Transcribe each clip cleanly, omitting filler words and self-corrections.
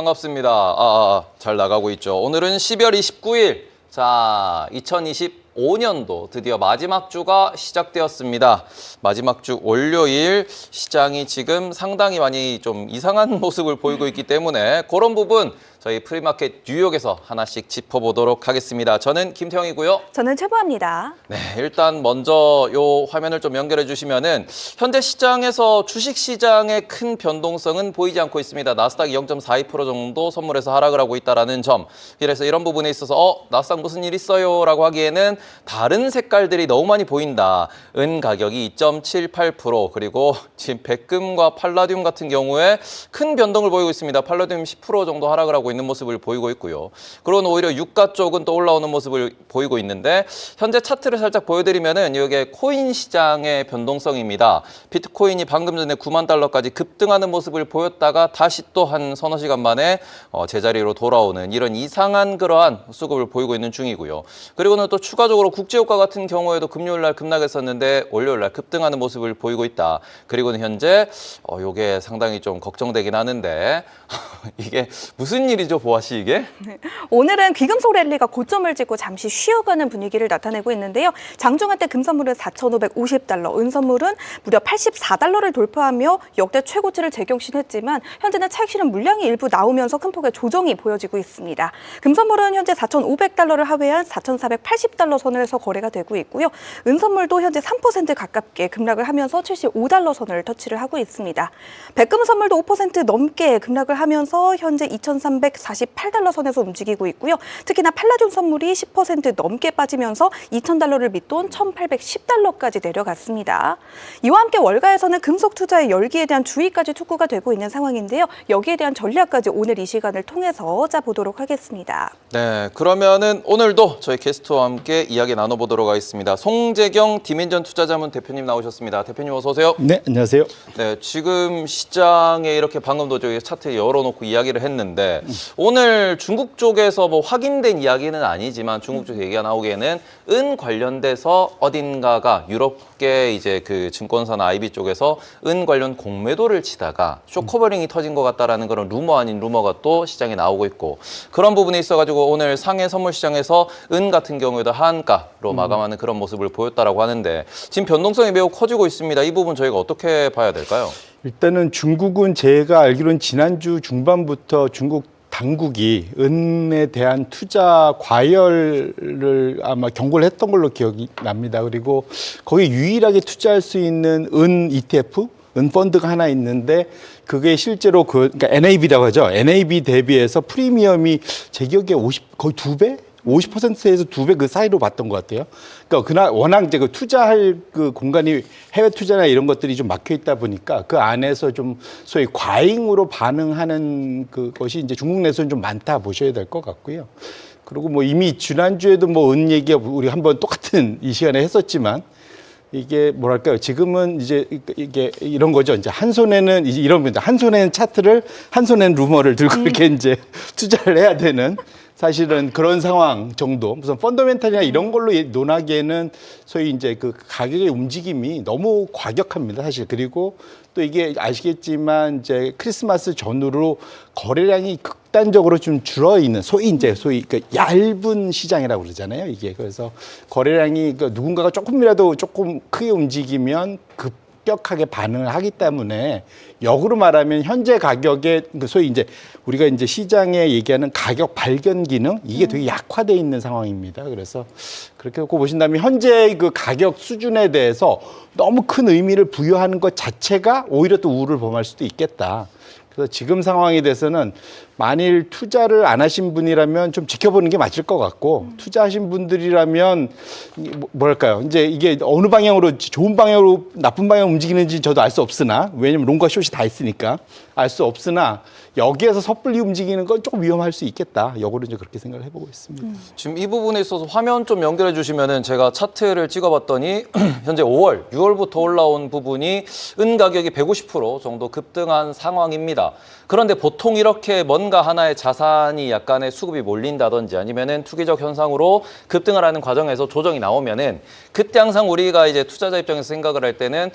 반갑습니다. 잘 나가고 있죠. 오늘은 12월 29일. 자, 2025년도 드디어 마지막 주가 시작되었습니다. 마지막 주 월요일 시장이 지금 상당히 많이 좀 이상한 모습을 보이고 있기 때문에 그런 부분 저희 프리마켓 뉴욕에서 하나씩 짚어보도록 하겠습니다. 저는 김태형이고요. 저는 최보아입니다. 네, 일단 먼저 요 화면을 좀 연결해 주시면은 현재 시장에서 주식 시장의 큰 변동성은 보이지 않고 있습니다. 나스닥이 0.42% 정도 선물해서 하락을 하고 있다라는 점. 그래서 이런 부분에 있어서 나스닥 무슨 일 있어요라고 하기에는 다른 색깔들이 너무 많이 보인다. 은 가격이 2.78% 그리고 지금 백금과 팔라듐 같은 경우에 큰 변동을 보이고 있습니다. 팔라듐 10% 정도 하락을 하고 있는 모습을 보이고 있고요. 그런 오히려 유가 쪽은 또 올라오는 모습을 보이고 있는데 현재 차트를 살짝 보여드리면은 이게 코인 시장의 변동성입니다. 비트코인이 방금 전에 9만 달러까지 급등하는 모습을 보였다가 다시 또 한 서너 시간 만에 제자리로 돌아오는 이런 이상한 그러한 수급을 보이고 있는 중이고요. 그리고는 또 추가적으로 국제유가 같은 경우에도 금요일 날 급락했었는데 월요일 날 급등하는 모습을 보이고 있다. 그리고는 현재 이게 상당히 좀 걱정되긴 하는데 이게 무슨 일이죠, 보아 씨 이게? 네. 오늘은 귀금속 랠리가 고점을 찍고 잠시 쉬어가는 분위기를 나타내고 있는데요. 장중한 때 금선물은 4,550달러, 은선물은 무려 84달러를 돌파하며 역대 최고치를 재경신했지만 현재는 차익 실현 물량이 일부 나오면서 큰 폭의 조정이 보여지고 있습니다. 금선물은 현재 4,500달러를 하회한 4,480달러 선에서 거래가 되고 있고요. 은선물도 현재 3% 가깝게 급락을 하면서 75달러 선을 터치를 하고 있습니다. 백금 선물도 5% 넘게 급락을 하면서 현재 2,348달러 선에서 움직이고 있고요. 특히나 팔라듐 선물이 10% 넘게 빠지면서 2,000달러를 밑돈 1,810달러까지 내려갔습니다. 이와 함께 월가에서는 금속 투자의 열기에 대한 주의까지 촉구가 되고 있는 상황인데요. 여기에 대한 전략까지 오늘 이 시간을 통해서 짜보도록 하겠습니다. 네, 그러면은 오늘도 저희 게스트와 함께 이야기 나눠보도록 하겠습니다. 송재경 디멘전 투자자문 대표님 나오셨습니다. 대표님 어서 오세요. 네, 안녕하세요. 네, 지금 시장에 이렇게 방금도 저희 차트 열어놓고 이야기를 했는데 오늘 중국 쪽에서 뭐 확인된 이야기는 아니지만 중국 쪽 얘기가 나오기에는 은 관련돼서 어딘가가 유럽계 이제 그 증권사나 IB 쪽에서 은 관련 공매도를 치다가 쇼커버링이 터진 것 같다라는 그런 루머 아닌 루머가 또 시장에 나오고 있고 그런 부분에 있어가지고 오늘 상해 선물 시장에서 은 같은 경우에도 하한가로 마감하는 그런 모습을 보였다라고 하는데 지금 변동성이 매우 커지고 있습니다. 이 부분 저희가 어떻게 봐야 될까요? 일단은 중국은 제가 알기로는 지난주 중반부터 중국 당국이 은에 대한 투자 과열을 아마 경고를 했던 걸로 기억이 납니다. 그리고 거기 유일하게 투자할 수 있는 은 ETF, 은 펀드가 하나 있는데 그게 실제로 그러니까 NAB라고 하죠. NAB 대비해서 프리미엄이 제 기억에 거의 2배? 50%에서 2배 그 사이로 봤던 것 같아요. 그러니까 그날 워낙 이제 그 투자할 그 공간이 해외 투자나 이런 것들이 좀 막혀 있다 보니까 그 안에서 좀 소위 과잉으로 반응하는 그것이 이제 중국 내에서는 좀 많다 보셔야 될 것 같고요. 그리고 뭐 이미 지난주에도 뭐 은 얘기 우리 한번 똑같은 이 시간에 했었지만 이게 뭐랄까요? 지금은 이제 이게 이런 거죠. 이제 한 손에는 이제 이런 겁니다. 한 손에는 차트를, 한 손에는 루머를 들고 이렇게 이제 투자를 해야 되는 사실은 그런 상황 정도. 무슨 펀더멘탈이나 이런 걸로 논하기에는 소위 이제 그 가격의 움직임이 너무 과격합니다. 사실. 그리고 또 이게 아시겠지만 이제 크리스마스 전후로 거래량이 극단적으로 좀 줄어 있는 소위 그 얇은 시장이라고 그러잖아요. 이게 그래서 거래량이 누군가가 조금이라도 조금 크게 움직이면 급격하게 반응을 하기 때문에 역으로 말하면 현재 가격에 소위 이제 우리가 이제 시장에 얘기하는 가격 발견 기능 이게 되게 약화돼 있는 상황입니다. 그래서 그렇게 놓고 보신다면 현재 그 가격 수준에 대해서 너무 큰 의미를 부여하는 것 자체가 오히려 또 우를 범할 수도 있겠다. 그래서 지금 상황에 대해서는 만일 투자를 안 하신 분이라면 좀 지켜보는 게 맞을 것 같고 투자하신 분들이라면 뭐랄까요 이제 이게 어느 방향으로 좋은 방향으로 나쁜 방향으로 움직이는지 저도 알 수 없으나 왜냐면 롱과 숏이 다 있으니까 알 수 없으나 여기에서 섣불리 움직이는 건 조금 위험할 수 있겠다. 역으로 이제 그렇게 생각을 해보고 있습니다. 지금 이 부분에 있어서 화면 좀 연결해 주시면은 제가 차트를 찍어봤더니 현재 5월, 6월부터 올라온 부분이 은 가격이 150% 정도 급등한 상황입니다. 합니다. 그런데 보통 이렇게 뭔가 하나의 자산이 약간의 수급이 몰린다든지 아니면은 투기적 현상으로 급등을 하는 과정에서 조정이 나오면은 그때 항상 우리가 이제 투자자 입장에서 생각을 할 때는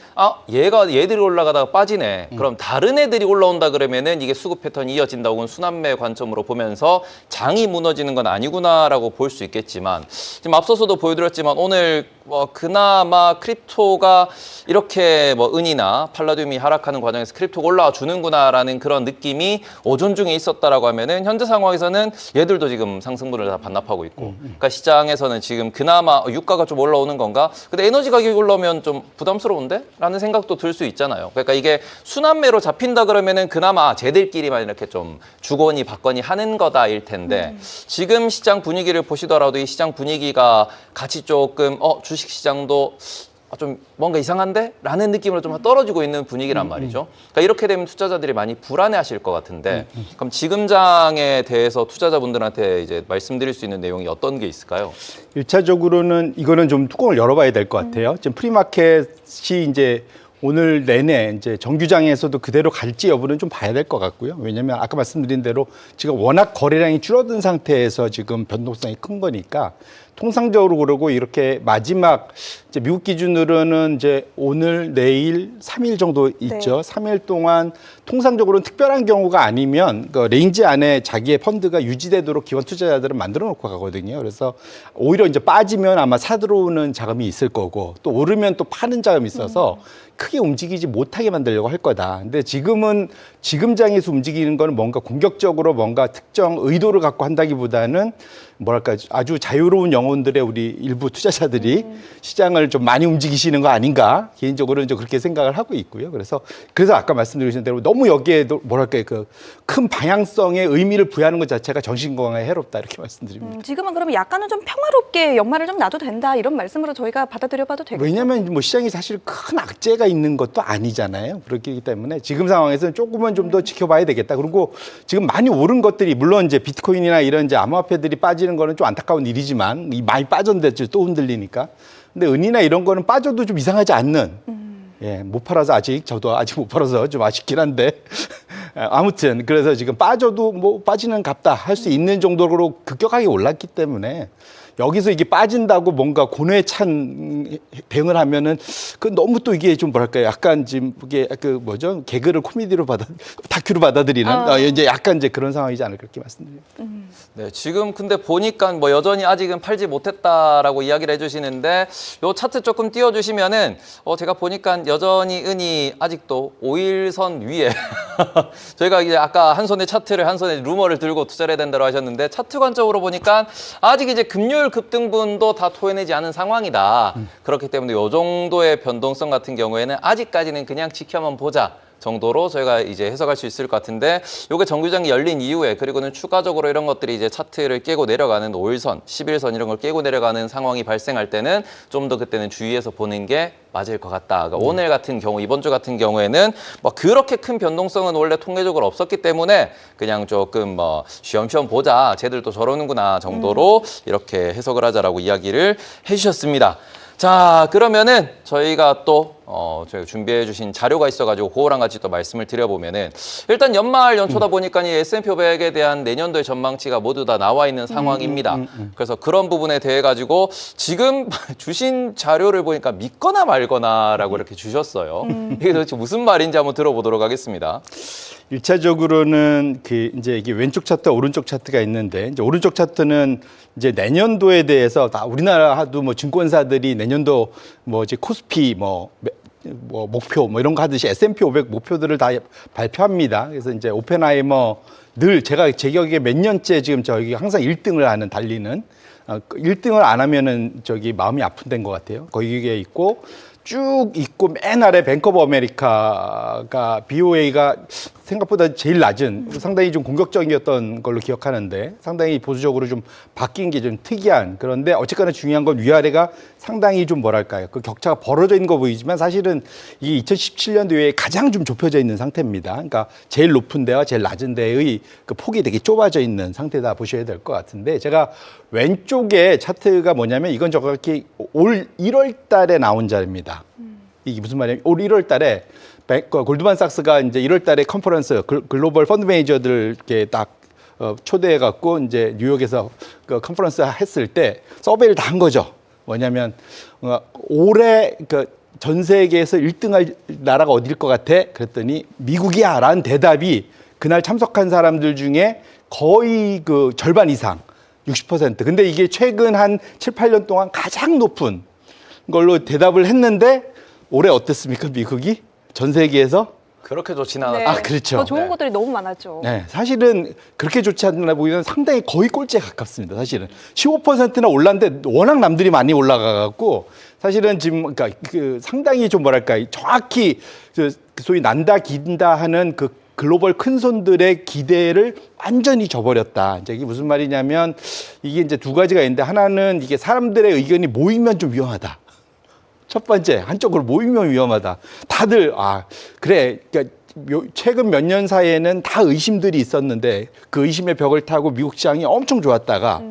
얘들이 올라가다가 빠지네. 그럼 다른 애들이 올라온다 그러면은 이게 수급 패턴이 이어진다 혹은 순환매 관점으로 보면서 장이 무너지는 건 아니구나라고 볼 수 있겠지만 지금 앞서서도 보여드렸지만 오늘 그나마 크립토가 이렇게 은이나 팔라듐이 하락하는 과정에서 크립토가 올라와 주는구나라는 그런 느낌이 오전 중에 있었다라고 하면은 현재 상황에서는 얘들도 지금 상승분을 다 반납하고 있고, 그러니까 시장에서는 지금 그나마 유가가 좀 올라오는 건가? 근데 에너지 가격이 올라오면 좀 부담스러운데? 라는 생각도 들 수 있잖아요. 그러니까 이게 순환매로 잡힌다 그러면은 그나마 쟤들끼리만 이렇게 좀 주거니 받거니 하는 거다일 텐데 지금 시장 분위기를 보시더라도 이 시장 분위기가 같이 조금 주식 시장도 좀 뭔가 이상한데? 라는 느낌으로 좀 떨어지고 있는 분위기란 말이죠. 그러니까 이렇게 되면 투자자들이 많이 불안해하실 것 같은데 그럼 지금장에 대해서 투자자분들한테 이제 말씀드릴 수 있는 내용이 어떤 게 있을까요? 1차적으로는 이거는 좀 뚜껑을 열어봐야 될 것 같아요. 지금 프리마켓이 이제 오늘 내내 이제 정규장에서도 그대로 갈지 여부는 좀 봐야 될 것 같고요. 왜냐하면 아까 말씀드린 대로 지금 워낙 거래량이 줄어든 상태에서 지금 변동성이 큰 거니까 통상적으로 그러고 이렇게 마지막 이제 미국 기준으로는 이제 오늘, 내일, 3일 정도 있죠. 네. 3일 동안 통상적으로는 특별한 경우가 아니면 그 레인지 안에 자기의 펀드가 유지되도록 기관 투자자들은 만들어 놓고 가거든요. 그래서 오히려 이제 빠지면 아마 사 들어오는 자금이 있을 거고 또 오르면 또 파는 자금이 있어서 크게 움직이지 못하게 만들려고 할 거다. 근데 지금은 지금 장에서 움직이는 거는 뭔가 공격적으로 뭔가 특정 의도를 갖고 한다기보다는 뭐랄까 아주 자유로운 영혼들의 우리 일부 투자자들이 시장을 좀 많이 움직이시는 거 아닌가 개인적으로는 좀 그렇게 생각을 하고 있고요. 그래서 아까 말씀드린 대로 너무 여기에 뭐랄까 그 큰 방향성의 의미를 부여하는 것 자체가 정신 건강에 해롭다 이렇게 말씀드립니다. 지금은 그러면 약간은 좀 평화롭게 연말을 좀 놔도 된다 이런 말씀으로 저희가 받아들여봐도 되겠죠? 왜냐하면 뭐 시장이 사실 큰 악재가 있는 것도 아니잖아요. 그렇기 때문에 지금 상황에서는 조금은 좀 더 지켜봐야 되겠다. 그리고 지금 많이 오른 것들이 물론 이제 비트코인이나 이런 이제 암호화폐들이 빠지는 거는 좀 안타까운 일이지만 많이 빠졌는데 또 흔들리니까. 근데 은이나 이런 거는 빠져도 좀 이상하지 않는. 예, 못 팔아서 저도 아직 못 팔아서 좀 아쉽긴 한데. 아무튼, 그래서 지금 빠져도 뭐 빠지는 값다 할 수 있는 정도로 급격하게 올랐기 때문에 여기서 이게 빠진다고 뭔가 고뇌에 찬 대응을 하면은 그 너무 또 이게 좀 뭐랄까요. 약간 지금 이게 개그를 코미디로 다큐로 받아들이는 이제 약간 이제 그런 상황이지 않을까 그렇게 말씀드립니다. 네, 지금 근데 보니까 뭐 여전히 아직은 팔지 못했다라고 이야기를 해주시는데 요 차트 조금 띄워주시면은 제가 보니까 여전히 은이 아직도 5일선 위에 저희가 이제 아까 한 손에 차트를 한 손에 루머를 들고 투자를 해야 된다고 하셨는데 차트 관점으로 보니까 아직 이제 금요일 급등분도 다 토해내지 않은 상황이다. 그렇기 때문에 요 정도의 변동성 같은 경우에는 아직까지는 그냥 지켜만 보자. 정도로 저희가 이제 해석할 수 있을 것 같은데 요게 정규장이 열린 이후에 그리고는 추가적으로 이런 것들이 이제 차트를 깨고 내려가는 5일선, 10일선 이런 걸 깨고 내려가는 상황이 발생할 때는 좀 더 그때는 주의해서 보는 게 맞을 것 같다. 그러니까 오늘 같은 경우, 이번 주 같은 경우에는 뭐 그렇게 큰 변동성은 원래 통계적으로 없었기 때문에 그냥 조금 뭐 쉬엄쉬엄 보자. 쟤들도 저러는구나 정도로 이렇게 해석을 하자라고 이야기를 해주셨습니다. 자, 그러면은 저희가 또 저희가 준비해 주신 자료가 있어가지고 그거랑 같이 또 말씀을 드려보면은 일단 연말 연초다 보니까 이 S&P 500에 대한 내년도의 전망치가 모두 다 나와 있는 상황입니다. 그래서 그런 부분에 대해 가지고 지금 주신 자료를 보니까 믿거나 말거나라고 이렇게 주셨어요. 이게 도대체 무슨 말인지 한번 들어보도록 하겠습니다. 1차적으로는 이제 이게 왼쪽 차트, 오른쪽 차트가 있는데 이제 오른쪽 차트는 이제 내년도에 대해서 다 우리나라도 뭐 증권사들이 내년도 뭐 이제 코스피 뭐 목표 뭐 이런 거 하듯이 S&P 500 목표들을 다 발표합니다. 그래서 이제 오펜하이머 늘 제가 제 기억에 몇 년째 지금 저기 항상 1등을 하는 달리는 1등을 안 하면은 마음이 아픈 데인 것 같아요. 거기에 있고 쭉 있고 맨 아래 뱅크 오브 아메리카가 BOA가 생각보다 제일 낮은 상당히 좀 공격적이었던 걸로 기억하는데 상당히 보수적으로 좀 바뀐 게 좀 특이한 그런데 어쨌거나 중요한 건 위아래가 상당히 좀 뭐랄까요 그 격차가 벌어져 있는 거 보이지만 사실은 이 2017년도에 가장 좀 좁혀져 있는 상태입니다. 그러니까 제일 높은 데와 제일 낮은 데의 그 폭이 되게 좁아져 있는 상태다 보셔야 될 것 같은데 제가 왼쪽에 차트가 뭐냐면 이건 정확히 올 1월 달에 나온 자료입니다. 이게 무슨 말이냐면 올 1월 달에 골드만삭스가 이제 1월 달에 컨퍼런스 글로벌 펀드 매니저들 이렇게 딱 초대해 갖고 이제 뉴욕에서 그 컨퍼런스 했을 때 서베이를 다 한 거죠. 뭐냐면 올해 전 세계에서 1등할 나라가 어디일 것 같아? 그랬더니 미국이야라는 대답이 그날 참석한 사람들 중에 거의 그 절반 이상 60%. 근데 이게 최근 한 7, 8년 동안 가장 높은 걸로 대답을 했는데 올해 어땠습니까? 미국이 전 세계에서? 그렇게 좋진 않았다. 네. 아, 그렇죠. 더 좋은 네. 것들이 너무 많았죠. 네, 사실은 그렇게 좋지 않나 보이면 상당히 거의 꼴찌에 가깝습니다. 사실은 15%나 올랐는데 워낙 남들이 많이 올라가갖고 사실은 지금 그러니까 그 상당히 좀 뭐랄까 정확히 그 소위 난다 긴다 하는 그 글로벌 큰 손들의 기대를 완전히 저버렸다. 이제 이게 무슨 말이냐면 이게 이제 두 가지가 있는데 하나는 이게 사람들의 의견이 모이면 좀 위험하다. 첫 번째, 한쪽으로 모이면 위험하다. 다들, 그래. 그러니까 최근 몇 년 사이에는 다 의심들이 있었는데 그 의심의 벽을 타고 미국 시장이 엄청 좋았다가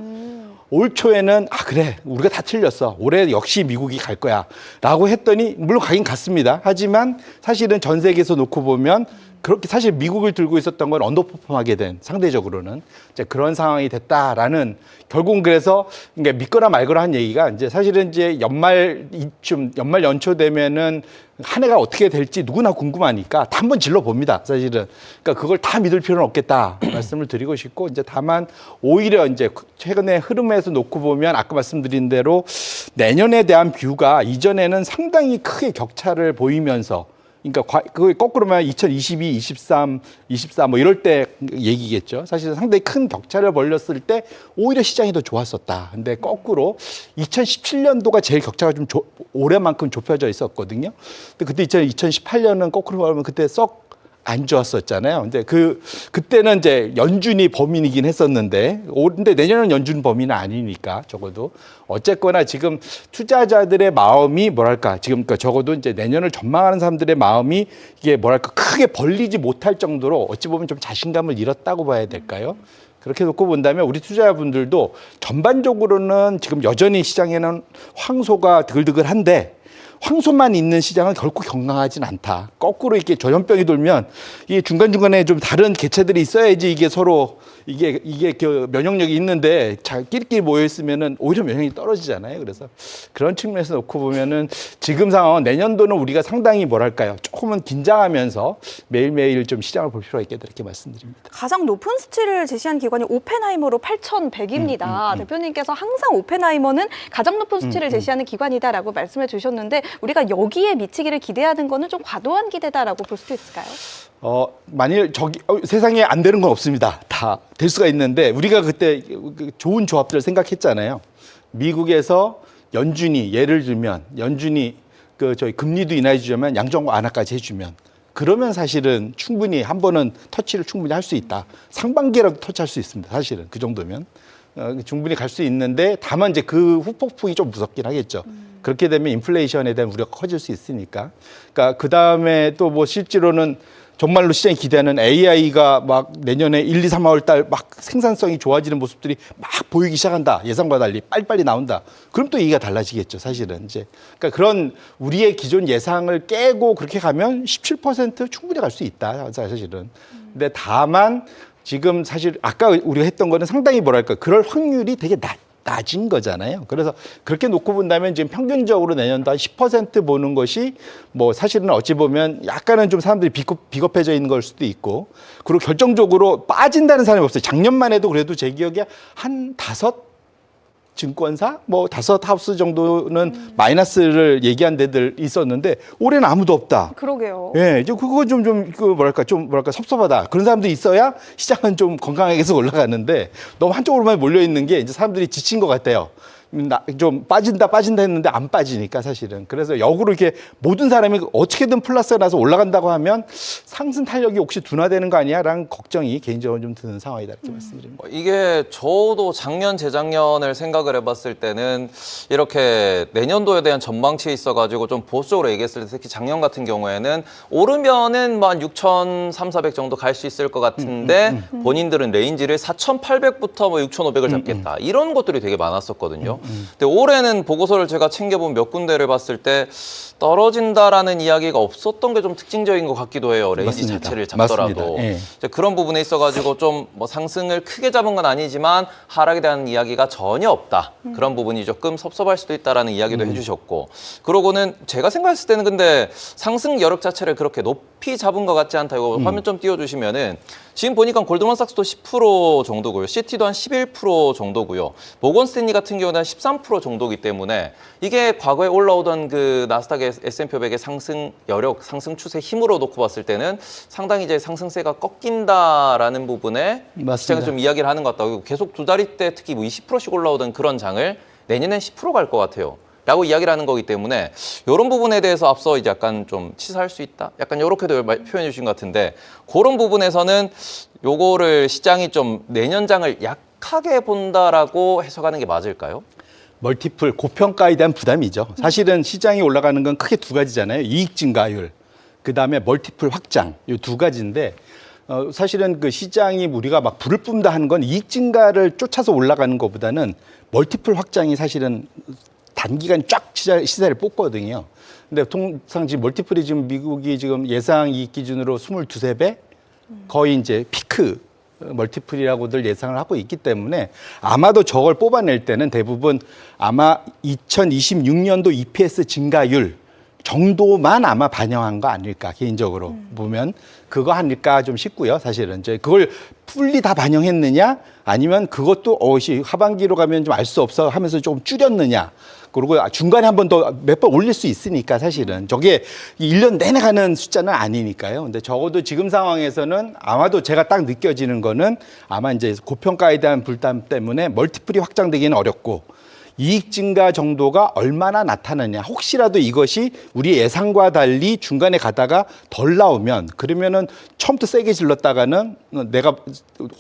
올 초에는, 그래. 우리가 다 틀렸어. 올해 역시 미국이 갈 거야. 라고 했더니, 물론 가긴 갔습니다. 하지만 사실은 전 세계에서 놓고 보면 그렇게 사실 미국을 들고 있었던 건 언더퍼폼하게 된 상대적으로는 이제 그런 상황이 됐다라는 결국은 그래서 그러니까 믿거나 말거나 한 얘기가 이제 사실은 이제 연말 연초 되면은 한 해가 어떻게 될지 누구나 궁금하니까 다 한번 질러 봅니다. 사실은 그러니까 그걸 다 믿을 필요는 없겠다 말씀을 드리고 싶고 이제 다만 오히려 이제 최근의 흐름에서 놓고 보면 아까 말씀드린 대로 내년에 대한 뷰가 이전에는 상당히 크게 격차를 보이면서 그러니까 그거 거꾸로 말하면 2022, 23, 24 뭐 이럴 때 얘기겠죠. 사실은 상당히 큰 격차를 벌렸을 때 오히려 시장이 더 좋았었다. 근데 거꾸로 2017년도가 제일 격차가 좀 올해만큼 좁혀져 있었거든요. 근데 그때 2018년은 거꾸로 말하면 그때 썩 안 좋았었잖아요. 근데 그때는 이제 연준이 범인이긴 했었는데, 근데 내년은 연준 범인은 아니니까 적어도 어쨌거나 지금 투자자들의 마음이 뭐랄까 지금 그러니까 적어도 이제 내년을 전망하는 사람들의 마음이 이게 뭐랄까 크게 벌리지 못할 정도로 어찌 보면 좀 자신감을 잃었다고 봐야 될까요? 그렇게 놓고 본다면 우리 투자자분들도 전반적으로는 지금 여전히 시장에는 황소가 드글드글한데 황소만 있는 시장은 결코 건강하진 않다. 거꾸로 이렇게 전염병이 돌면 이게 중간중간에 좀 다른 개체들이 있어야지 이게 서로 이게 그 면역력이 있는데 끼리끼리 모여 있으면은 오히려 면역력이 떨어지잖아요. 그래서 그런 측면에서 놓고 보면은 지금 상황은 내년도는 우리가 상당히 뭐랄까요? 조금은 긴장하면서 매일매일 좀 시장을 볼 필요가 있겠다 이렇게 말씀드립니다. 가장 높은 수치를 제시한 기관이 오펜하이머로 8,100입니다. 대표님께서 항상 오펜하이머는 가장 높은 수치를 제시하는 기관이다라고 말씀해 주셨는데 우리가 여기에 미치기를 기대하는 거는 좀 과도한 기대다라고 볼 수도 있을까요? 만일 세상에 안 되는 건 없습니다. 다 될 수가 있는데 우리가 그때 좋은 조합들을 생각했잖아요. 미국에서 연준이 예를 들면 연준이 저희 금리도 인하해 주자면 양적 완화까지 해주면 그러면 사실은 충분히 한 번은 터치를 충분히 할 수 있다. 상반기라도 터치할 수 있습니다. 사실은 그 정도면 충분히 갈 수 있는데 다만 이제 그 후폭풍이 좀 무섭긴 하겠죠. 그렇게 되면 인플레이션에 대한 우려가 커질 수 있으니까. 그러니까 그 다음에 또 뭐 실제로는 정말로 시장이 기대하는 AI가 막 내년에 1, 2, 3월 달 막 생산성이 좋아지는 모습들이 막 보이기 시작한다. 예상과 달리 빨리빨리 나온다. 그럼 또 얘기가 달라지겠죠. 사실은 이제. 그러니까 그런 우리의 기존 예상을 깨고 그렇게 가면 17% 충분히 갈 수 있다. 사실은. 근데 다만 지금 사실 아까 우리가 했던 거는 상당히 뭐랄까 그럴 확률이 되게 낮은 거잖아요. 그래서 그렇게 놓고 본다면 지금 평균적으로 내년도 한 10% 보는 것이 뭐 사실은 어찌 보면 약간은 좀 사람들이 비겁해져 있는 걸 수도 있고 그리고 결정적으로 빠진다는 사람이 없어요. 작년만 해도 그래도 제 기억에 한 5 증권사 뭐 5 하우스 정도는 마이너스를 얘기한 데들 있었는데 올해는 아무도 없다. 그러게요. 예, 이제 그거 좀 뭐랄까 섭섭하다. 그런 사람들이 있어야 시장은 좀 건강하게 계속 올라가는데 너무 한쪽으로만 몰려 있는 게 이제 사람들이 지친 것 같아요. 좀 빠진다 했는데 안 빠지니까 사실은. 그래서 역으로 이렇게 모든 사람이 어떻게든 플러스가 나서 올라간다고 하면 상승 탄력이 혹시 둔화되는 거 아니야? 라는 걱정이 개인적으로 좀 드는 상황이다 이렇게 말씀드립니다. 이게 저도 작년, 재작년을 생각을 해봤을 때는 이렇게 내년도에 대한 전망치에 있어가지고 좀 보수적으로 얘기했을 때 특히 작년 같은 경우에는 오르면은 뭐 한 6,300, 400 정도 갈 수 있을 것 같은데 본인들은 레인지를 4,800부터 뭐 6,500을 잡겠다. 이런 것들이 되게 많았었거든요. 근데 올해는 보고서를 제가 챙겨본 몇 군데를 봤을 때 떨어진다라는 이야기가 없었던 게 좀 특징적인 것 같기도 해요. 레인지 맞습니다. 자체를 잡더라도. 맞습니다. 예. 이제 그런 부분에 있어가지고 좀 뭐 상승을 크게 잡은 건 아니지만 하락에 대한 이야기가 전혀 없다. 그런 부분이 조금 섭섭할 수도 있다라는 이야기도 해주셨고, 그러고는 제가 생각했을 때는 근데 상승 여력 자체를 그렇게 높이 잡은 것 같지 않다. 이거 화면 좀 띄워주시면은 지금 보니까 골드만삭스도 10% 정도고요. 시티도 한 11% 정도고요. 모건 스탠리 같은 경우는 한 13% 정도이기 때문에 이게 과거에 올라오던 그 나스닥 S&P 500의 상승 여력, 상승 추세 힘으로 놓고 봤을 때는 상당히 이제 상승세가 꺾인다라는 부분에 맞습니다. 시장에서 좀 이야기를 하는 것 같다. 계속 두 자릿대 특히 뭐 20%씩 올라오던 그런 장을 내년엔 10% 갈 것 같아요. 라고 이야기를 하는 거기 때문에 이런 부분에 대해서 앞서 이제 약간 좀 치사할 수 있다? 약간 이렇게도 표현해 주신 것 같은데, 그런 부분에서는 요거를 시장이 좀 내년장을 약하게 본다라고 해석하는 게 맞을까요? 멀티플 고평가에 대한 부담이죠. 사실은 시장이 올라가는 건 크게 두 가지잖아요. 이익 증가율, 그다음에 멀티플 확장, 이 두 가지인데 사실은 그 시장이 우리가 막 불을 뿜다 하는 건 이익 증가를 쫓아서 올라가는 것보다는 멀티플 확장이 사실은 단기간 쫙 시세를 뽑거든요. 근데 통상 지금 멀티플이 지금 미국이 지금 예상 이익 기준으로 22배 거의 이제 피크 멀티플이라고들 예상을 하고 있기 때문에 아마도 저걸 뽑아낼 때는 대부분 아마 2026년도 EPS 증가율 정도만 아마 반영한 거 아닐까, 개인적으로 보면 그거 아닐까 좀 싶고요. 사실은 이제 그걸 풀리 다 반영했느냐 아니면 그것도 하반기로 가면 좀 알 수 없어 하면서 조금 줄였느냐, 그리고 중간에 한 번 더 몇 번 올릴 수 있으니까 사실은 저게 1년 내내 가는 숫자는 아니니까요. 근데 적어도 지금 상황에서는 아마도 제가 딱 느껴지는 거는 아마 이제 고평가에 대한 불담 때문에 멀티플이 확장되기는 어렵고 이익 증가 정도가 얼마나 나타나냐, 혹시라도 이것이 우리 예상과 달리 중간에 가다가 덜 나오면 그러면은 처음부터 세게 질렀다가는 내가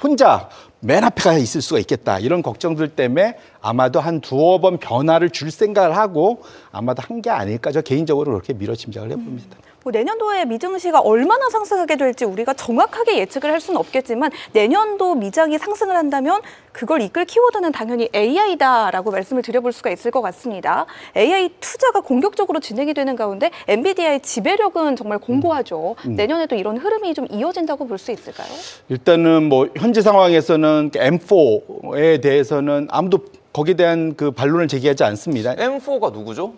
혼자 맨 앞에 가 있을 수가 있겠다, 이런 걱정들 때문에 아마도 한 두어 번 변화를 줄 생각을 하고 아마도 한 게 아닐까, 저 개인적으로 그렇게 미뤄 짐작을 해봅니다. 뭐 내년도에 미증시가 얼마나 상승하게 될지 우리가 정확하게 예측을 할 수는 없겠지만 내년도 미장이 상승을 한다면 그걸 이끌 키워드는 당연히 AI다라고 말씀을 드려볼 수가 있을 것 같습니다. AI 투자가 공격적으로 진행이 되는 가운데 엔비디아의 지배력은 정말 공고하죠. 내년에도 이런 흐름이 좀 이어진다고 볼 수 있을까요? 일단은 뭐 현재 상황에서는 M4에 대해서는 아무도 거기에 대한 그 반론을 제기하지 않습니다. M4가 누구죠?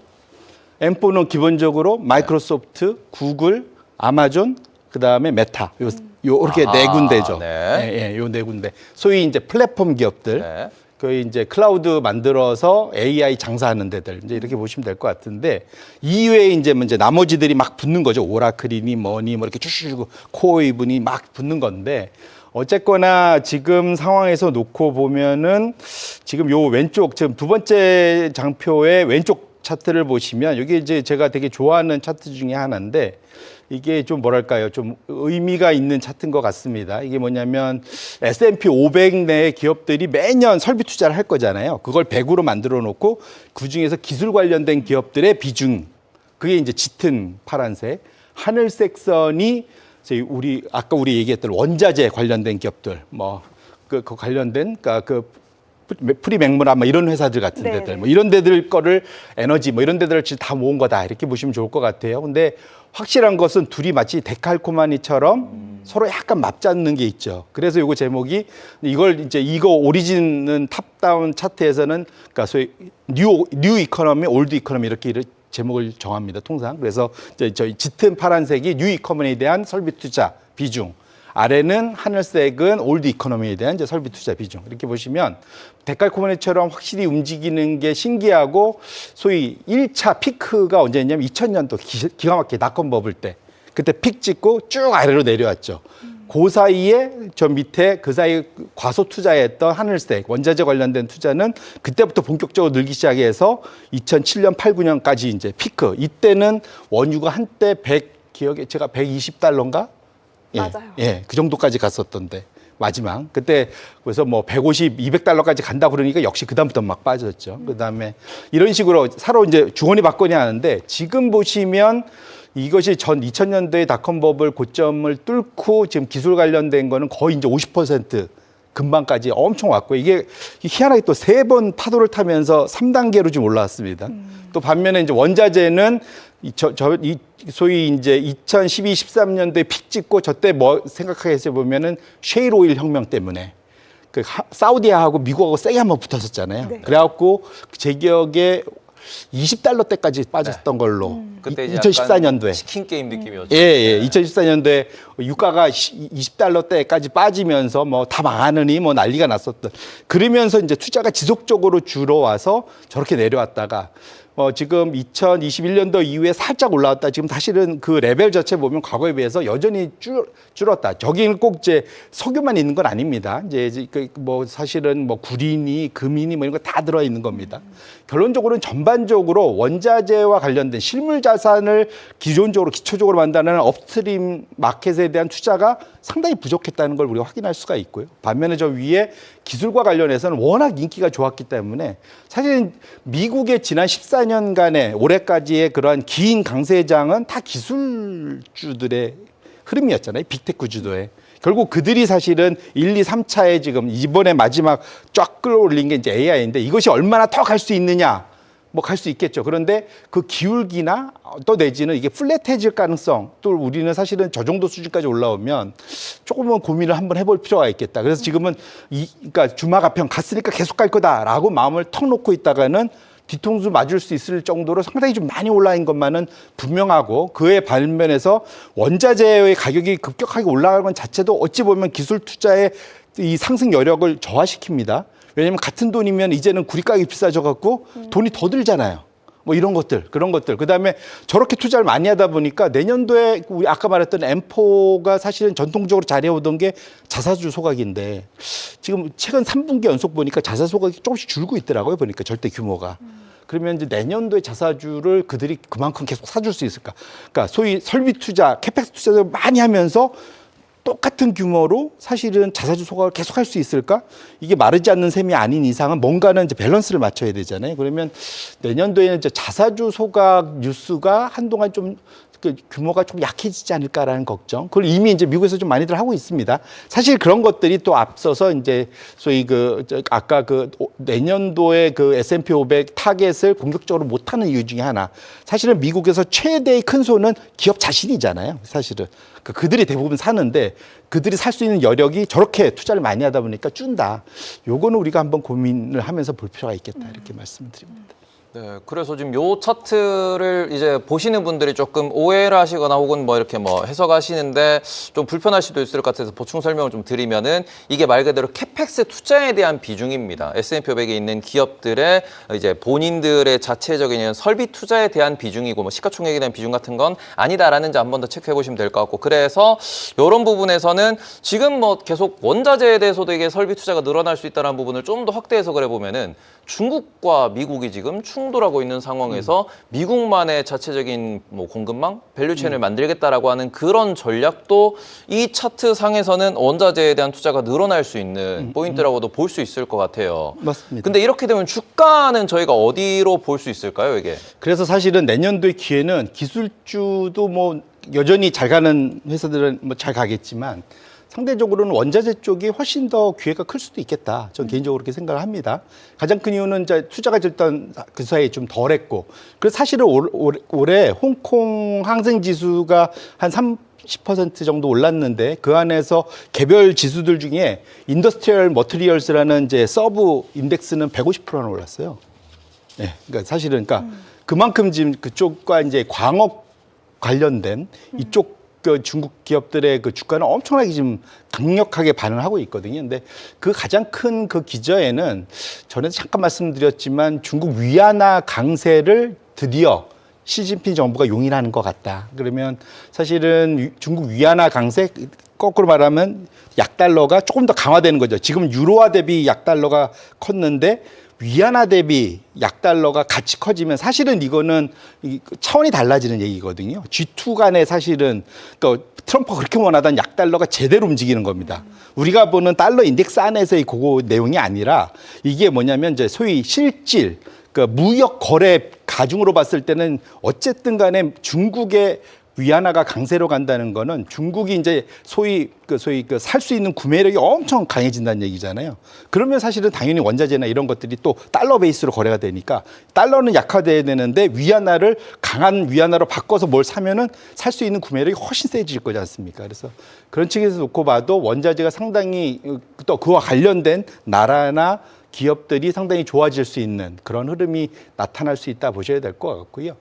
M4는 기본적으로 마이크로소프트, 구글, 아마존, 그다음에 메타, 요렇게 네 군데죠. 네. 요 네 군데. 소위 이제 플랫폼 기업들, 네. 거의 이제 클라우드 만들어서 AI 장사하는 데들, 이제 이렇게 보시면 될 것 같은데, 이외에 이제 나머지들이 막 붙는 거죠. 오라클이니 뭐니 뭐 이렇게 쭉 코어웨이브니 막 붙는 건데, 어쨌거나 지금 상황에서 놓고 보면은 지금 요 왼쪽, 지금 두 번째 장표의 왼쪽 차트를 보시면 여기 이제 제가 되게 좋아하는 차트 중에 하나인데, 이게 좀 뭐랄까요, 좀 의미가 있는 차트인 것 같습니다. 이게 뭐냐면 S&P 500 내 기업들이 매년 설비 투자를 할 거잖아요. 그걸 100으로 만들어 놓고 그 중에서 기술 관련된 기업들의 비중, 그게 이제 짙은 파란색, 하늘색 선이 아까 우리 얘기했던 원자재 관련된 기업들, 뭐 그 관련된 그 프리맥무라 뭐 이런 회사들 같은 네. 데들, 뭐 이런 데들 거를 에너지 뭐 이런 데들을 다 모은 거다, 이렇게 보시면 좋을 것 같아요. 근데 확실한 것은 둘이 마치 데칼코마니처럼 서로 약간 맞잡는 게 있죠. 그래서 이거 제목이 이거 오리진은 탑다운 차트에서는 그러니까 소위 뉴 이코노미, 올드 이코노미 이렇게 제목을 정합니다. 통상. 그래서 저희 짙은 파란색이 뉴 이코노미에 대한 설비 투자 비중, 아래는 하늘색은 올드 이코노미에 대한 이제 설비 투자 비중, 이렇게 보시면 데칼코마니처럼 확실히 움직이는 게 신기하고, 소위 1차 피크가 언제였냐면 2000년도 기가 막히게 닷컴 버블 때, 그때 픽 찍고 쭉 아래로 내려왔죠. 그 사이에 저 밑에 그 사이 과소 투자했던 하늘색 원자재 관련된 투자는 그때부터 본격적으로 늘기 시작해서 2007년, 8, 9년까지 이제 피크. 이때는 원유가 한때 기억에 제가 120달러인가? 맞아요. 예, 그 정도까지 갔었던데 마지막 그때 그래서 뭐 150, 200달러까지 간다 그러니까 역시 그다음부터 막 빠졌죠. 그다음에 이런 식으로 서로 이제 주거니 받거니 하는데, 지금 보시면 이것이 전 2000년대의 닷컴 버블 고점을 뚫고 지금 기술 관련된 거는 거의 이제 50% 근방까지 엄청 왔고 이게 희한하게 또 3번 파도를 타면서 3단계로 좀 올라왔습니다. 또 반면에 이제 원자재는 소위 이제 2012, 13년도에 픽 찍고 저때 뭐 생각하겠어요 보면은 셰일 오일 혁명 때문에 그 사우디하고 미국하고 세게 한번 붙었었잖아요. 네. 그래갖고 제 기억에 $20대까지 빠졌던 걸로 그때 이제 2014년도에 치킨 게임 느낌이었죠. 예, 2014년도에 유가가 $20대까지 빠지면서 뭐 다 망하느니 뭐 난리가 났었던. 그러면서 이제 투자가 지속적으로 줄어와서 저렇게 내려왔다가 지금 2021년도 이후에 살짝 올라왔다. 지금 사실은 그 레벨 자체 보면 과거에 비해서 여전히 줄었다. 저기는 꼭 이제 석유만 있는 건 아닙니다. 이제 뭐 사실은 뭐 구리니 금이니 뭐 이런 거 다 들어 있는 겁니다. 결론적으로는 전반적으로 원자재와 관련된 실물 자산을 기존적으로 기초적으로 만드는 업스트림 마켓에 대한 투자가 상당히 부족했다는 걸 우리가 확인할 수가 있고요. 반면에 저 위에 기술과 관련해서는 워낙 인기가 좋았기 때문에 사실 미국의 지난 14년간의 올해까지의 그러한 긴 강세장은 다 기술주들의 흐름이었잖아요. 빅테크 주도에. 결국 그들이 사실은 1, 2, 3차에 지금 이번에 마지막 쫙 끌어올린 게 이제 AI인데 이것이 얼마나 더 갈 수 있느냐. 뭐 갈 수 있겠죠. 그런데 그 기울기나 또 내지는 이게 플랫해질 가능성 또 우리는 사실은 저 정도 수준까지 올라오면 조금은 고민을 한번 해볼 필요가 있겠다. 그래서 지금은 그러니까 주마가평 갔으니까 계속 갈 거다라고 마음을 턱 놓고 있다가는 뒤통수 맞을 수 있을 정도로 상당히 좀 많이 올라인 것만은 분명하고 그에 반면에서 원자재의 가격이 급격하게 올라가는 것 자체도 어찌 보면 기술 투자의 이 상승 여력을 저하시킵니다. 왜냐하면 같은 돈이면 이제는 구리 가격이 비싸져 갖고 돈이 더 들잖아요. 뭐 이런 것들, 그런 것들. 그다음에 저렇게 투자를 많이 하다 보니까 내년도에 우리 아까 말했던 M4가 사실은 전통적으로 잘해오던 게 자사주 소각인데 지금 최근 3분기 연속 보니까 자사 소각이 조금씩 줄고 있더라고요. 보니까 절대 규모가. 그러면 이제 내년도에 자사주를 그들이 그만큼 계속 사줄 수 있을까? 그러니까 소위 설비 투자, 캐펙스 투자를 많이 하면서 똑같은 규모로 사실은 자사주 소각을 계속 할 수 있을까? 이게 마르지 않는 셈이 아닌 이상은 뭔가는 이제 밸런스를 맞춰야 되잖아요. 그러면 내년도에는 이제 자사주 소각 뉴스가 한동안 좀 그 규모가 좀 약해지지 않을까라는 걱정. 그걸 이미 이제 미국에서 좀 많이들 하고 있습니다. 사실 그런 것들이 또 앞서서 이제 소위 아까 내년도에 그 S&P 500 타겟을 공격적으로 못하는 이유 중에 하나. 사실은 미국에서 최대의 큰 손은 기업 자신이잖아요. 사실은. 그들이 대부분 사는데 그들이 살 수 있는 여력이 저렇게 투자를 많이 하다 보니까 준다. 요거는 우리가 한번 고민을 하면서 볼 필요가 있겠다. 이렇게 말씀드립니다. 네, 그래서 지금 요 차트를 이제 보시는 분들이 조금 오해를 하시거나 혹은 뭐 이렇게 뭐 해석하시는데 좀 불편할 수도 있을 것 같아서 보충 설명을 좀 드리면은 이게 말 그대로 캐펙스 투자에 대한 비중입니다. S&P 500에 있는 기업들의 이제 본인들의 자체적인 설비 투자에 대한 비중이고 뭐 시가총액에 대한 비중 같은 건 아니다라는 점 한 번 더 체크해 보시면 될 것 같고 그래서 이런 부분에서는 지금 뭐 계속 원자재에 대해서도 이게 설비 투자가 늘어날 수 있다는 부분을 좀 더 확대 해석을 해보면은 중국과 미국이 지금 충돌하고 있는 상황에서 미국만의 자체적인 뭐 공급망, 밸류체인을 만들겠다라고 하는 그런 전략도 이 차트 상에서는 원자재에 대한 투자가 늘어날 수 있는 포인트라고도 볼 수 있을 것 같아요. 맞습니다. 근데 이렇게 되면 주가는 저희가 어디로 볼 수 있을까요, 이게? 그래서 사실은 내년도의 기회는 기술주도 뭐 여전히 잘 가는 회사들은 뭐 잘 가겠지만 상대적으로는 원자재 쪽이 훨씬 더 기회가 클 수도 있겠다. 저는 개인적으로 그렇게 생각을 합니다. 가장 큰 이유는 이제 투자가 일단 그 사이에 좀 덜했고, 그래서 사실은 올해 홍콩 항생 지수가 한 30% 정도 올랐는데 그 안에서 개별 지수들 중에 인더스트리얼 머티리얼스라는 이제 서브 인덱스는 150%나 올랐어요. 네, 그러니까 사실은 그만큼 지금 그쪽과 이제 광업 관련된 이쪽 그 중국 기업들의 그 주가는 엄청나게 지금 강력하게 반응하고 있거든요. 근데 그 가장 큰 그 기저에는 전에도 잠깐 말씀드렸지만 중국 위안화 강세를 드디어 시진핑 정부가 용인하는 것 같다. 그러면 사실은 중국 위안화 강세 거꾸로 말하면 약달러가 조금 더 강화되는 거죠. 지금 유로화 대비 약달러가 컸는데 위안화 대비 약달러가 같이 커지면 사실은 이거는 차원이 달라지는 얘기거든요. G2 간에 사실은 트럼프가 그렇게 원하던 약달러가 제대로 움직이는 겁니다. 우리가 보는 달러 인덱스 안에서의 그거 내용이 아니라 이게 뭐냐면 이제 소위 실질, 무역 거래 가중으로 봤을 때는 어쨌든 간에 중국의 위안화가 강세로 간다는 거는 중국이 이제 소위 살 수 있는 구매력이 엄청 강해진다는 얘기잖아요. 그러면 사실은 당연히 원자재나 이런 것들이 또 달러 베이스로 거래가 되니까 달러는 약화돼야 되는데 위안화를 강한 위안화로 바꿔서 뭘 사면은 살 수 있는 구매력이 훨씬 세질 거지 않습니까? 그래서 그런 측에서 놓고 봐도 원자재가 상당히 또 그와 관련된 나라나 기업들이 상당히 좋아질 수 있는 그런 흐름이 나타날 수 있다 보셔야 될 것 같고요.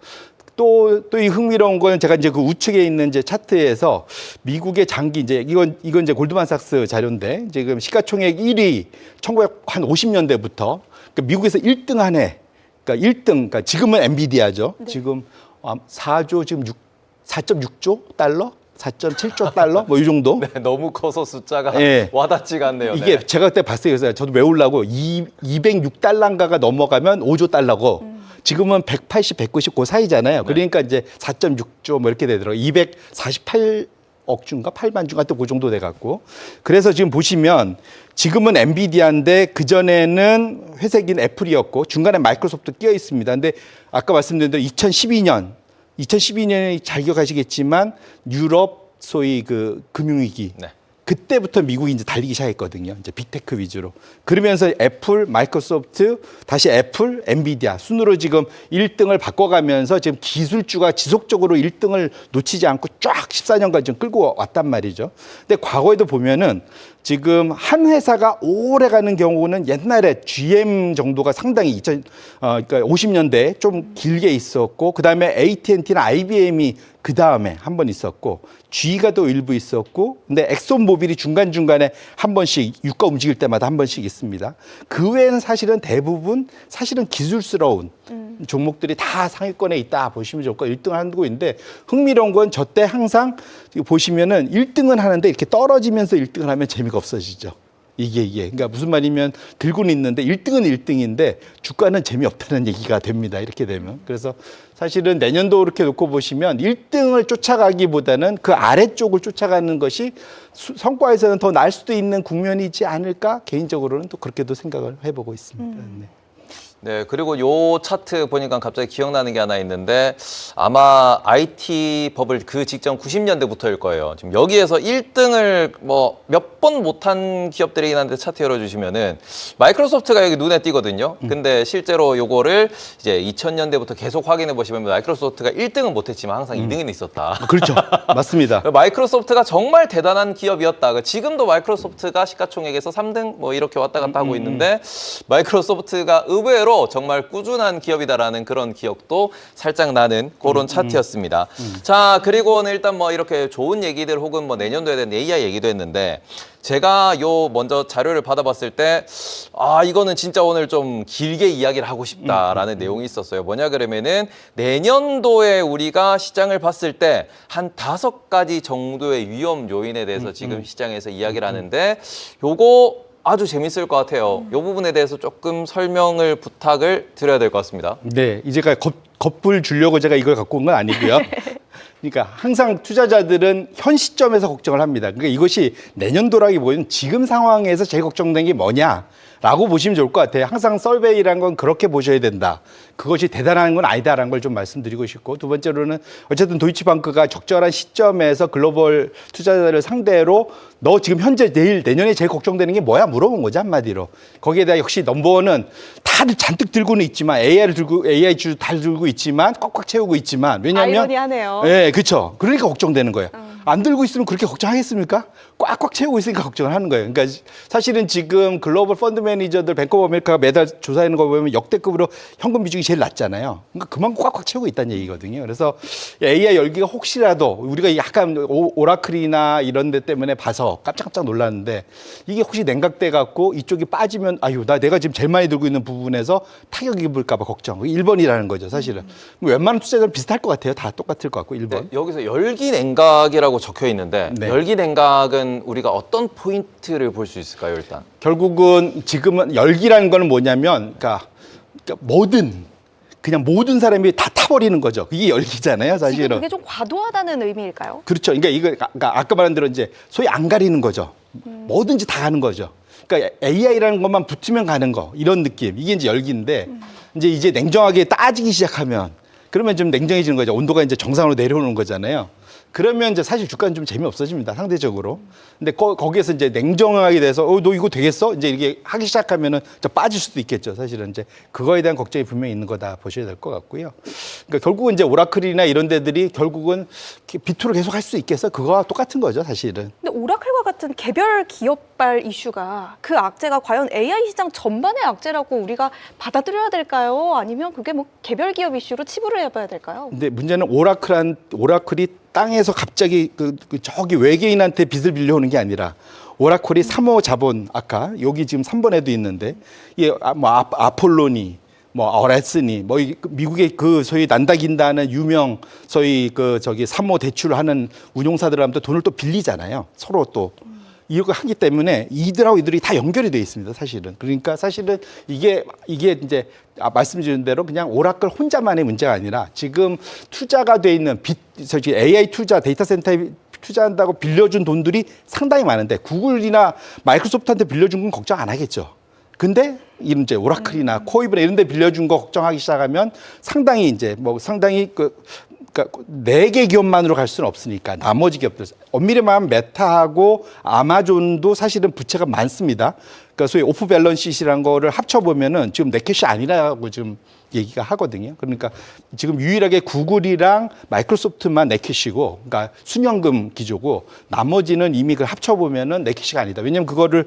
또 이 흥미로운 거는 제가 이제 그 우측에 있는 이제 차트에서 미국의 장기 이건 이제 골드만삭스 자료인데 지금 시가총액 1위 1950년대부터 그러니까 미국에서 1등 한 해, 그러니까 1등, 그러니까 지금은 엔비디아죠. 네. 지금 4조 지금 4.6조 달러? 4.7조 달러? 뭐 이 정도? 네, 너무 커서 숫자가 예. 와닿지가 않네요. 이게 네. 제가 그때 봤어요. 그래서 저도 외우려고 206달러인가가 넘어가면 5조 달러고 지금은 180, 190 그 사이잖아요. 그러니까 이제 4.6조 뭐 이렇게 되더라고요. 248억 주인가 8만 주인가 또 그 정도 돼갖고. 그래서 지금 보시면 지금은 엔비디아인데 그전에는 회색인 애플이었고 중간에 마이크로소프트 끼어 있습니다. 근데 아까 말씀드린 대로 2012년에 잘 기억하시겠지만 유럽 소위 그 금융위기. 네. 그때부터 미국이 이제 달리기 시작했거든요. 이제 빅테크 위주로. 그러면서 애플, 마이크로소프트, 다시 애플, 엔비디아 순으로 지금 1등을 바꿔가면서 지금 기술주가 지속적으로 1등을 놓치지 않고 쫙 14년간 좀 끌고 왔단 말이죠. 근데 과거에도 보면은 지금 한 회사가 오래 가는 경우는 옛날에 GM 정도가 상당히 그러니까 50년대에 좀 길게 있었고, 그 다음에 AT&T나 IBM이 그 다음에 한 번 있었고, G가 또 일부 있었고, 근데 엑손모빌이 중간중간에 한 번씩 유가 움직일 때마다 한 번씩 있습니다. 그 외에는 사실은 대부분 사실은 기술스러운 종목들이 다 상위권에 있다 보시면 좋을 거예요. 1등을 하고 있는데 흥미로운 건 저 때 항상 보시면은 1등은 하는데 이렇게 떨어지면서 1등을 하면 재미가 없어지죠. 이게. 그러니까 무슨 말이면 들고는 있는데 1등은 1등인데 주가는 재미없다는 얘기가 됩니다. 이렇게 되면. 그래서 사실은 내년도 이렇게 놓고 보시면 1등을 쫓아가기보다는 그 아래쪽을 쫓아가는 것이 성과에서는 더 나을 수도 있는 국면이지 않을까? 개인적으로는 또 그렇게도 생각을 해보고 있습니다. 네. 네, 그리고 요 차트 보니까 갑자기 기억나는 게 하나 있는데 아마 IT 버블 그 직전 90년대부터일 거예요. 지금 여기에서 1등을 뭐 몇 번 못한 기업들이긴 한데 차트 열어주시면은 마이크로소프트가 여기 눈에 띄거든요. 근데 실제로 요거를 이제 2000년대부터 계속 확인해 보시면 마이크로소프트가 1등은 못했지만 항상 2등은 있었다. 그렇죠. 맞습니다. 마이크로소프트가 정말 대단한 기업이었다. 지금도 마이크로소프트가 시가총액에서 3등 뭐 이렇게 왔다 갔다 하고 있는데 마이크로소프트가 의외로 정말 꾸준한 기업이다라는 그런 기억도 살짝 나는 그런 차트였습니다. 자, 그리고는 일단 뭐 이렇게 좋은 얘기들 혹은 뭐 내년도에 대한 AI 얘기도 했는데 제가 요 먼저 자료를 받아봤을 때 이거는 진짜 오늘 좀 길게 이야기를 하고 싶다라는 내용이 있었어요. 뭐냐 그러면은 내년도에 우리가 시장을 봤을 때 한 5가지 정도의 위험 요인에 대해서 지금 시장에서 이야기를 하는데 요거 아주 재밌을 것 같아요. 이 부분에 대해서 조금 설명을 부탁을 드려야 될 것 같습니다. 네, 이제가 겁을 주려고 제가 이걸 갖고 온 건 아니고요. 그러니까 항상 투자자들은 현 시점에서 걱정을 합니다. 그러니까 이것이 내년도라기보다는 지금 상황에서 제일 걱정된 게 뭐냐라고 보시면 좋을 것 같아요. 항상 설베이라는 건 그렇게 보셔야 된다. 그것이 대단한 건 아니다라는 걸 좀 말씀드리고 싶고, 두 번째로는 어쨌든 도이치방크가 적절한 시점에서 글로벌 투자자를 상대로 너 지금 현재 내년에 제일 걱정되는 게 뭐야 물어본 거죠, 한마디로. 거기에 대해 역시 넘버원은 다들 잔뜩 들고는 있지만 AI 주 다 들고 있지만 꽉꽉 채우고 있지만, 왜냐하면 아이러니하네요. 네, 그렇죠. 그러니까 걱정되는 거예요. 안 들고 있으면 그렇게 걱정하겠습니까? 꽉꽉 채우고 있으니까 걱정을 하는 거예요. 그러니까 사실은 지금 글로벌 펀드 매니저들 뱅크 오브 아메리카가 매달 조사하는 거 보면 역대급으로 현금 비중이 제일 낮잖아요. 그러니까 그만큼 꽉꽉 채우고 있다는 얘기거든요. 그래서 AI 열기가 혹시라도 우리가 약간 오라클이나 이런 데 때문에 봐서 깜짝깜짝 놀랐는데 이게 혹시 냉각돼 갖고 이쪽이 빠지면 내가 지금 제일 많이 들고 있는 부분에서 타격이 입을까 봐 걱정. 1번이라는 거죠, 사실은. 웬만한 투자자는 비슷할 것 같아요. 다 똑같을 것 같고 1번. 네, 여기서 열기 냉각이라고 적혀 있는데 네. 열기 냉각은 우리가 어떤 포인트를 볼 수 있을까요, 일단? 결국은 지금은 열기라는 거는 뭐냐면, 그러니까 모든 사람이 다 타버리는 거죠. 이게 열기잖아요, 지금 사실은. 그게 좀 과도하다는 의미일까요? 그렇죠. 그러니까 이거 아까 말한 대로 이제 소위 안 가리는 거죠. 뭐든지 다 가는 거죠. 그러니까 AI라는 것만 붙으면 가는 거, 이런 느낌. 이게 이제 열기인데 이제 냉정하게 따지기 시작하면 그러면 좀 냉정해지는 거죠. 온도가 이제 정상으로 내려오는 거잖아요. 그러면 이제 사실 주가는 좀 재미없어집니다. 상대적으로. 근데 거기에서 이제 냉정하게 돼서 너 이거 되겠어? 이제 이렇게 하기 시작하면은 저 빠질 수도 있겠죠. 사실은 이제 그거에 대한 걱정이 분명히 있는 거다 보셔야 될 것 같고요. 그러니까 결국은 이제 오라클이나 이런 데들이 결국은 비투를 계속 할 수 있겠어? 그거와 똑같은 거죠, 사실은. 근데 오라클과 같은 개별 기업발 이슈가 그 악재가 과연 AI 시장 전반의 악재라고 우리가 받아들여야 될까요? 아니면 그게 뭐 개별 기업 이슈로 치부를 해봐야 될까요? 근데 문제는 오라클이 땅에서 갑자기 저기 외계인한테 빚을 빌려오는 게 아니라 오라클이 3호 자본 아까 여기 지금 3번에도 있는데 이게 뭐 아폴로니 뭐 어레스니 뭐 미국의 그 소위 난다긴다는 유명 소위 그 저기 3호 대출하는 운용사들한테 돈을 또 빌리잖아요. 서로 또 이거 하기 때문에 이들이 다 연결이 돼 있습니다. 사실은. 그러니까 사실은 이게 이제 말씀 주신 대로 그냥 오라클 혼자만의 문제가 아니라 지금 투자가 돼 있는 저기 AI 투자 데이터 센터에 투자한다고 빌려준 돈들이 상당히 많은데 구글이나 마이크로소프트한테 빌려준 건 걱정 안 하겠죠. 근데 이제 오라클이나 코이브나 이런 데 빌려준 거 걱정하기 시작하면 상당히 이제 뭐 상당히 그러니까 4개 기업만으로 갈 수는 없으니까 나머지 기업들 엄밀히 말하면 메타하고 아마존도 사실은 부채가 많습니다. 그러니까 소위 오프 밸런스 시트라는 거를 합쳐보면은 지금 네캐시 아니라고 지금 얘기가 하거든요. 그러니까 지금 유일하게 구글이랑 마이크로소프트만 네캐시고, 그러니까 수령금 기조고, 나머지는 이미 그 합쳐보면은 네캐시가 아니다. 왜냐면 그거를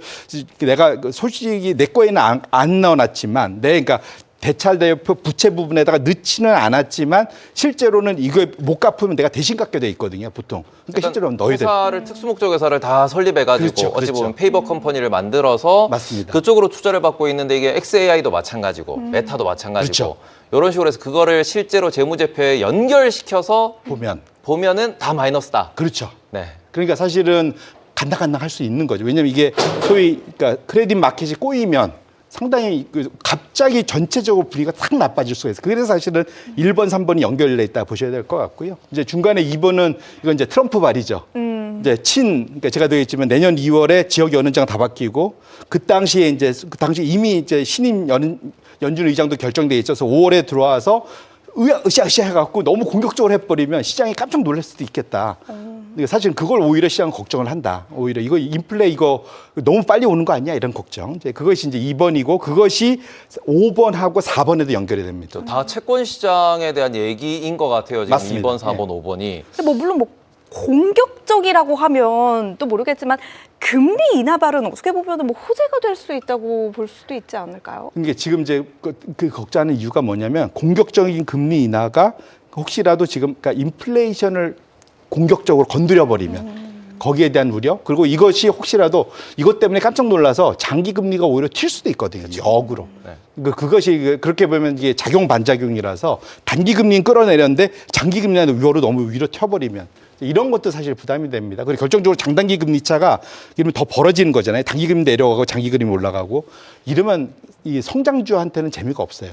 내가 솔직히 내 거에는 안 넣어놨지만, 그러니까 대찰대표 부채 부분에다가 넣지는 않았지만 실제로는 이거 못 갚으면 내가 대신 갚게 돼 있거든요, 보통. 그러니까 실제로 넣어야 돼. 회사를 특수목적 회사를 다 설립해가지고 그렇죠, 어찌 보면 그렇죠. 페이버 컴퍼니를 만들어서 맞습니다. 그쪽으로 투자를 받고 있는데 이게 XAI도 마찬가지고 메타도 마찬가지고 그렇죠. 이런 식으로 해서 그거를 실제로 재무제표에 연결시켜서 보면은 다 마이너스다. 그렇죠. 네. 그러니까 사실은 간당간당 할 수 있는 거죠. 왜냐면 이게 소위 그러니까 크레딧 마켓이 꼬이면 상당히 갑자기 전체적으로 분위기가 탁 나빠질 수가 있어요. 그래서 사실은 1번, 3번이 연결돼 있다 보셔야 될 것 같고요. 이제 중간에 2번은 이건 이제 트럼프 발이죠. 이제 그러니까 제가 되겠지만 내년 2월에 지역 연원장 다 바뀌고 그 당시에 이제 그 당시 이미 이제 신임 연준 의장도 결정돼 있어서 5월에 들어와서 으쌰으쌰 해갖고 너무 공격적으로 해버리면 시장이 깜짝 놀랄 수도 있겠다. 근데 사실은 그걸 오히려 시장은 걱정을 한다. 오히려 이거 인플레 이거 너무 빨리 오는 거 아니야? 이런 걱정. 이제 그것이 이제 2번이고 그것이 5번하고 4번에도 연결이 됩니다. 다 채권 시장에 대한 얘기인 것 같아요. 지금 맞습니다. 2번, 4번, 5번이. 근데 뭐 물론 뭐 공격적이라고 하면 또 모르겠지만 금리 인하 발언 어떻게 보면 뭐 호재가 될 수 있다고 볼 수도 있지 않을까요? 그러니까 지금 이제 그 걱정하는 이유가 뭐냐면 공격적인 금리 인하가 혹시라도 지금 그러니까 인플레이션을 공격적으로 건드려 버리면 거기에 대한 우려 그리고 이것이 혹시라도 이것 때문에 깜짝 놀라서 장기 금리가 오히려 튈 수도 있거든요. 역으로. 네. 그것이 그렇게 보면 이게 작용 반작용이라서 단기 금리는 끌어내렸는데 장기 금리는 너무 위로 튀어버리면 이런 것도 사실 부담이 됩니다. 그리고 결정적으로 장단기 금리 차가 이러면 더 벌어지는 거잖아요. 단기 금리 내려가고 장기 금리 올라가고 이러면 이 성장주한테는 재미가 없어요.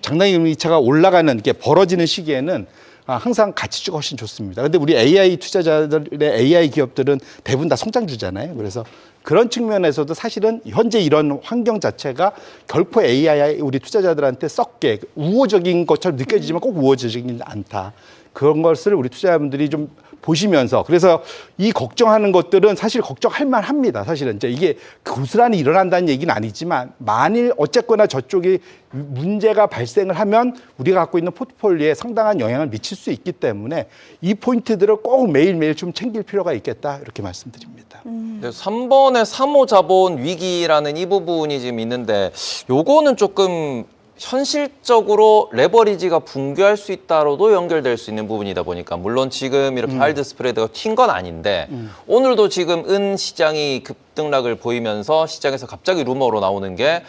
장단기 금리 차가 올라가는 게 벌어지는 시기에는 항상 가치주가 훨씬 좋습니다. 근데 우리 AI 투자자들의 AI 기업들은 대부분 다 성장주잖아요. 그래서 그런 측면에서도 사실은 현재 이런 환경 자체가 결코 AI 우리 투자자들한테 썩게 우호적인 것처럼 느껴지지만 꼭 우호적이지 않다. 그런 것을 우리 투자자분들이 좀 보시면서 그래서 이 걱정하는 것들은 사실 걱정할 만합니다. 사실은 이제 이게 고스란히 일어난다는 얘기는 아니지만 만일 어쨌거나 저쪽이 문제가 발생을 하면 우리가 갖고 있는 포트폴리오에 상당한 영향을 미칠 수 있기 때문에 이 포인트들을 꼭 매일매일 좀 챙길 필요가 있겠다 이렇게 말씀드립니다. 3번의 3호 자본 위기라는 이 부분이 지금 있는데 요거는 조금 현실적으로 레버리지가 붕괴할 수 있다로도 연결될 수 있는 부분이다 보니까 물론 지금 이렇게 하이드 스프레드가 튄 건 아닌데 오늘도 지금 은 시장이 급등락을 보이면서 시장에서 갑자기 루머로 나오는 게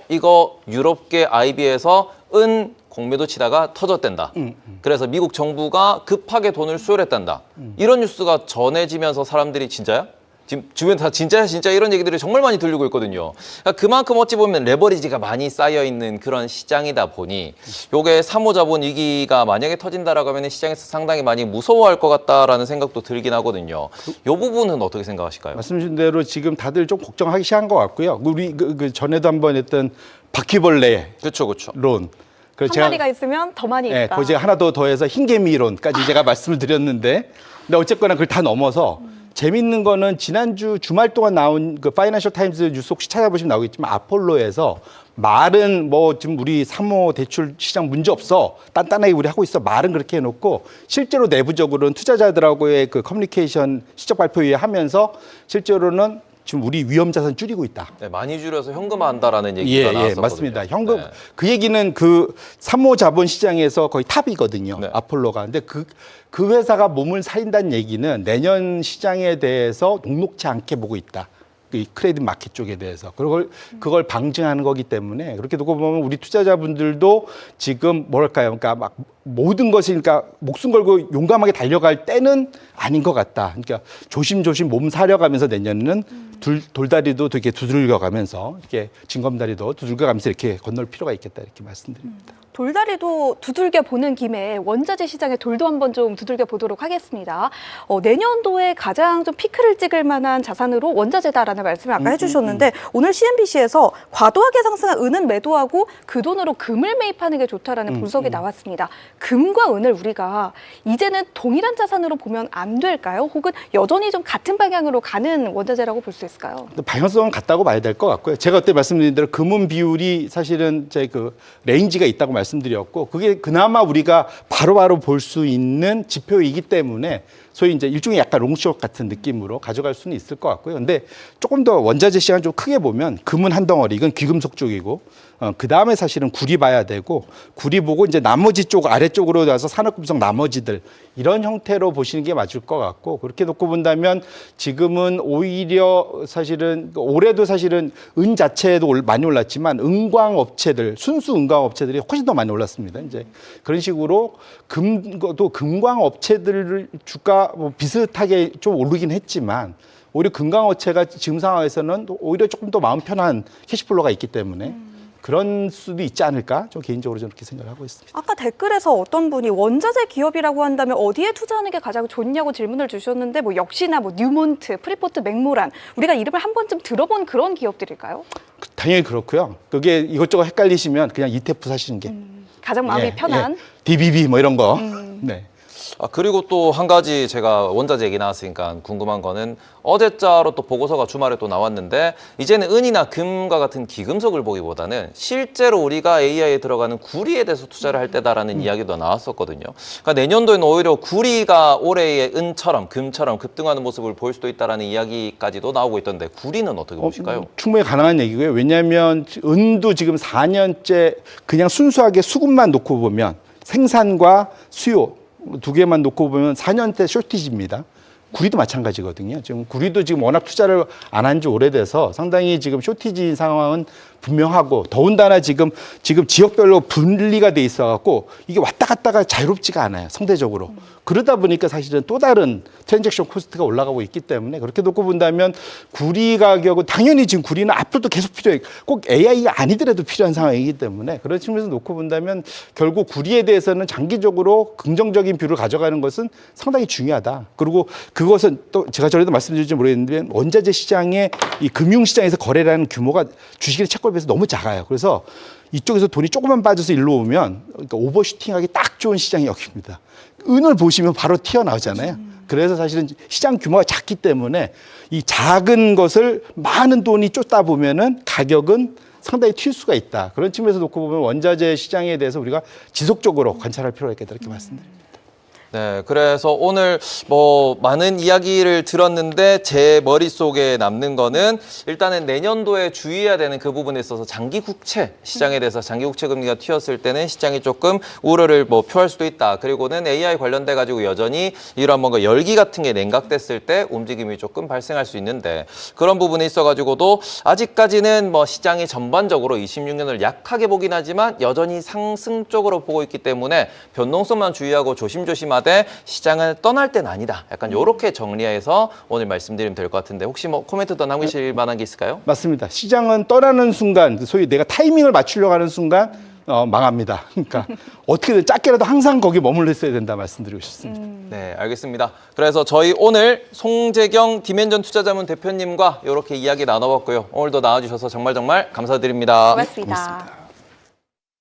이거 유럽계 IB에서 은 공매도 치다가 터졌댄다. 그래서 미국 정부가 급하게 돈을 수혈했단다. 이런 뉴스가 전해지면서 사람들이 진짜야? 지금 주변 다 진짜 이런 얘기들이 정말 많이 들리고 있거든요. 그러니까 그만큼 어찌 보면 레버리지가 많이 쌓여 있는 그런 시장이다 보니 요게 3호 자본 위기가 만약에 터진다라고 하면 시장에서 상당히 많이 무서워할 것 같다라는 생각도 들긴 하거든요. 요 부분은 어떻게 생각하실까요? 말씀하신 대로 지금 다들 좀 걱정하기 시작한 것 같고요. 우리 그 전에도 한번 했던 바퀴벌레 그렇죠. 론. 그래서 한 마리가 있으면 더 많이 예, 있다. 거기에 하나 더 더해서 흰개미론까지 제가 말씀을 드렸는데, 근데 어쨌거나 그걸 다 넘어서 재밌는 거는 지난주 주말 동안 나온 그 파이낸셜 타임즈 뉴스 혹시 찾아보시면 나오겠지만 아폴로에서 말은 뭐 지금 우리 사모 대출 시장 문제 없어 단단하게 우리 하고 있어 말은 그렇게 해놓고 실제로 내부적으로는 투자자들하고의 그 커뮤니케이션 실적 발표회 하면서 실제로는 지금 우리 위험 자산 줄이고 있다. 네, 많이 줄여서 현금화한다라는 얘기가 나왔었거든요. 맞습니다. 현금 네. 그 얘기는 그 산모 자본 시장에서 거의 탑이거든요. 네. 아폴로가. 근데 그 회사가 몸을 살린다는 얘기는 내년 시장에 대해서 녹록지 않게 보고 있다. 이 크레딧 마켓 쪽에 대해서 그걸 방증하는 거기 때문에 그렇게 두고 보면 우리 투자자분들도 지금 뭐랄까요, 그러니까 막 모든 것이 그러니까 목숨 걸고 용감하게 달려갈 때는 아닌 것 같다. 그러니까 조심조심 몸 사려가면서 내년에는 돌다리도 되게 두들겨가면서 이렇게 징검다리도 두들겨가면서 이렇게 건널 필요가 있겠다 이렇게 말씀드립니다. 돌다리도 두들겨 보는 김에 원자재 시장의 돌도 한번 좀 두들겨 보도록 하겠습니다. 내년도에 가장 좀 피크를 찍을 만한 자산으로 원자재다라는 말씀을 아까 해주셨는데 오늘 CNBC에서 과도하게 상승한 은은 매도하고 그 돈으로 금을 매입하는 게 좋다라는 분석이 나왔습니다. 금과 은을 우리가 이제는 동일한 자산으로 보면 안 될까요? 혹은 여전히 좀 같은 방향으로 가는 원자재라고 볼 수 있을까요? 방향성은 같다고 봐야 될 것 같고요. 제가 그때 말씀드린 대로 금은 비율이 사실은 제 그 레인지가 있다고 말씀드렸고 그게 그나마 우리가 바로바로 볼 수 있는 지표이기 때문에 소위 이제 일종의 약간 롱숏 같은 느낌으로 가져갈 수는 있을 것 같고요. 근데 조금 더 원자재 시장 좀 크게 보면 금은 한 덩어리, 이건 귀금속 쪽이고 그 다음에 사실은 구리 봐야 되고 구리 보고 이제 나머지 쪽 아래쪽으로 가서 산업금속 나머지들 이런 형태로 보시는 게 맞을 것 같고 그렇게 놓고 본다면 지금은 오히려 사실은 올해도 사실은 은 자체도 많이 올랐지만 은광 업체들 순수 은광 업체들이 훨씬 더 많이 올랐습니다. 이제 그런 식으로 금도 금광 업체들 주가 뭐 비슷하게 좀 오르긴 했지만 오히려 금광 업체가 지금 상황에서는 오히려 조금 더 마음 편한 캐시플로가 있기 때문에 그런 수도 있지 않을까? 좀 개인적으로 저는 그렇게 생각을 하고 있습니다. 아까 댓글에서 어떤 분이 원자재 기업이라고 한다면 어디에 투자하는 게 가장 좋냐고 질문을 주셨는데 뭐 역시나 뭐 뉴몬트, 프리포트, 맥모란 우리가 이름을 한 번쯤 들어본 그런 기업들일까요? 당연히 그렇고요. 그게 이것저것 헷갈리시면 그냥 ETF 사시는 게 가장 마음이 편한. DBB 뭐 이런 거. 네. 그리고 또 한 가지 제가 원자재 얘기 나왔으니까 궁금한 거는 어제자로 또 보고서가 주말에 또 나왔는데 이제는 은이나 금과 같은 기금속을 보기보다는 실제로 우리가 AI에 들어가는 구리에 대해서 투자를 할 때다라는 이야기도 나왔었거든요. 그러니까 내년도에는 오히려 구리가 올해의 은처럼 금처럼 급등하는 모습을 보일 수도 있다라는 이야기까지도 나오고 있던데 구리는 어떻게 보실까요? 충분히 가능한 얘기고요. 왜냐하면 은도 지금 4년째 그냥 순수하게 수급만 놓고 보면 생산과 수요 두 개만 놓고 보면 4년대 쇼티지입니다. 구리도 마찬가지거든요. 지금 구리도 지금 워낙 투자를 안 한 지 오래돼서 상당히 지금 쇼티지 상황은 분명하고 더군다나 지금 지역별로 분리가 돼 있어갖고 이게 왔다 갔다가 자유롭지가 않아요. 상대적으로. 그러다 보니까 사실은 또 다른 트랜잭션 코스트가 올라가고 있기 때문에 그렇게 놓고 본다면 구리 가격은 당연히 지금 구리는 앞으로도 계속 필요해. 꼭 AI가 아니더라도 필요한 상황이기 때문에 그런 측면에서 놓고 본다면 결국 구리에 대해서는 장기적으로 긍정적인 뷰를 가져가는 것은 상당히 중요하다. 그리고 그것은 또 제가 전에도 말씀드릴지 모르겠는데 원자재 시장의 이 금융시장에서 거래라는 규모가 주식의 채권에 비해서 너무 작아요. 그래서 이쪽에서 돈이 조금만 빠져서 일로 오면 그러니까 오버슈팅하기 딱 좋은 시장이 여기입니다. 은을 보시면 바로 튀어나오잖아요. 그래서 사실은 시장 규모가 작기 때문에 이 작은 것을 많은 돈이 쫓다 보면은 가격은 상당히 튈 수가 있다. 그런 측면에서 놓고 보면 원자재 시장에 대해서 우리가 지속적으로 관찰할 필요가 있겠다 이렇게 말씀드립니다. 네, 그래서 오늘 뭐 많은 이야기를 들었는데 제 머릿속에 남는 거는 일단은 내년도에 주의해야 되는 그 부분에 있어서 장기 국채 시장에 대해서 장기 국채 금리가 튀었을 때는 시장이 조금 우려를 뭐 표할 수도 있다. 그리고는 AI 관련돼 가지고 여전히 이런 뭔가 열기 같은 게 냉각됐을 때 움직임이 조금 발생할 수 있는데 그런 부분에 있어 가지고도 아직까지는 뭐 시장이 전반적으로 26년을 약하게 보긴 하지만 여전히 상승 쪽으로 보고 있기 때문에 변동성만 주의하고 조심조심하되 시장을 떠날 때는 아니다. 약간 이렇게 정리해서 오늘 말씀드리면 될 것 같은데 혹시 뭐 코멘트 더 남기실 만한 게 있을까요? 맞습니다. 시장은 떠나는 순간, 소위 내가 타이밍을 맞추려고 하는 순간 망합니다. 그러니까 어떻게든 작게라도 항상 거기 머물러 있어야 된다 말씀드리고 싶습니다. 네, 알겠습니다. 그래서 저희 오늘 송재경 디멘전 투자자문 대표님과 이렇게 이야기 나눠봤고요. 오늘도 나와주셔서 정말 감사드립니다. 고맙습니다.